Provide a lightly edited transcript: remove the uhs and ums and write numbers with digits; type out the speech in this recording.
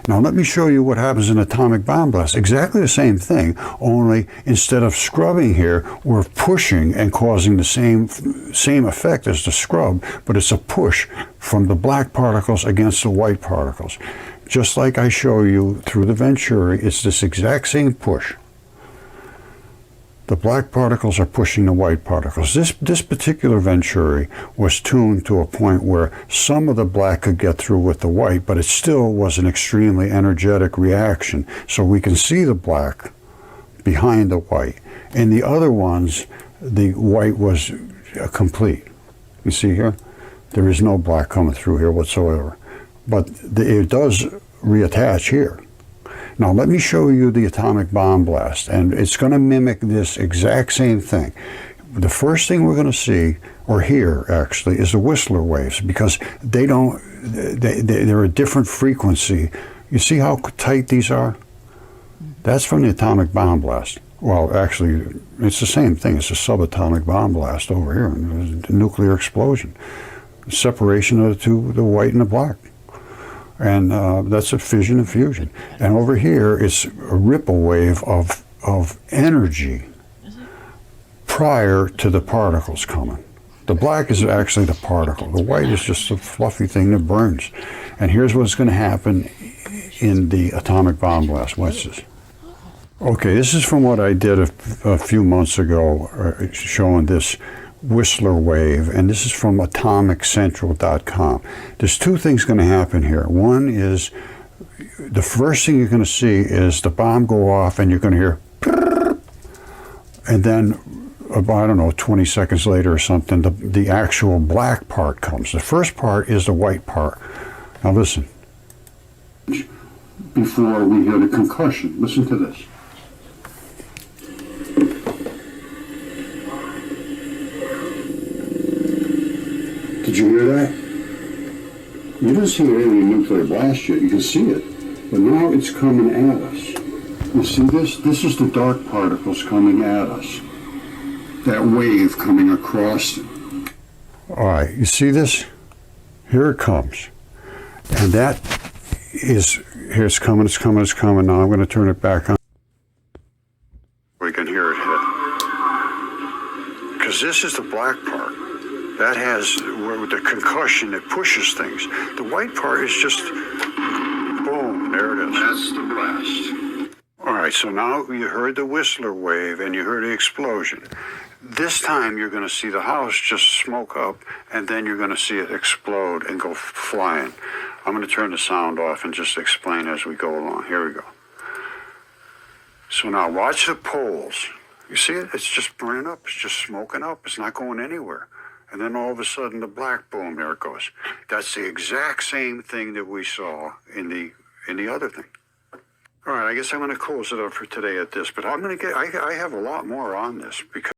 Now let me show you what happens in atomic bomb blast. Exactly the same thing, only instead of scrubbing here, we're pushing and causing the same effect as the scrub, but it's a push from the black particles against the white particles. Just like I show you through the Venturi, it's this exact same push. The black particles are pushing the white particles. This particular Venturi was tuned to a point where some of the black could get through with the white, but it still was an extremely energetic reaction. So we can see the black behind the white. In the other ones, the white was complete. You see here? There is no black coming through here whatsoever. But it does reattach here. Now let me show you the atomic bomb blast, and it's going to mimic this exact same thing. The first thing we're going to see, or hear actually, is the Whistler waves, because they're a different frequency. You see how tight these are? That's from the atomic bomb blast. Well, actually, it's the same thing. It's a subatomic bomb blast over here, a nuclear explosion. Separation of the two, the white and the black. And that's a fission and fusion. And over here, it's a ripple wave of energy prior to the particles coming. The black is actually the particle. The white is just a fluffy thing that burns. And here's what's going to happen in the atomic bomb blast. Watch this. Okay, this is from what I did a few months ago, showing this Whistler wave, and this is from atomiccentral.com. There's two things going to happen here. One is, the first thing you're going to see is the bomb go off, and you're going to hear, and then about, I don't know, 20 seconds later or something, the actual black part comes. The first part is the white part. Now listen. Before we hear the concussion, listen to this. Did you hear that? You didn't see any nuclear blast yet. You can see it. But now it's coming at us. You see this? This is the dark particles coming at us. That wave coming across. All right, you see this? Here it comes. And that is, here it's coming, it's coming, it's coming. Now I'm going to turn it back on. We can hear it hit. Because this is the black part. That has the concussion that pushes things. The white part is just, boom, there it is. That's the blast. All right, so now you heard the Whistler wave and you heard the explosion. This time you're going to see the house just smoke up, and then you're going to see it explode and go flying. I'm going to turn the sound off and just explain as we go along. Here we go. So now watch the poles. You see it? It's just burning up. It's just smoking up. It's not going anywhere. And then all of a sudden, the black, boom, there it goes. That's the exact same thing that we saw in the other thing. All right, I guess I'm going to close it up for today at this, but I'm going to I have a lot more on this because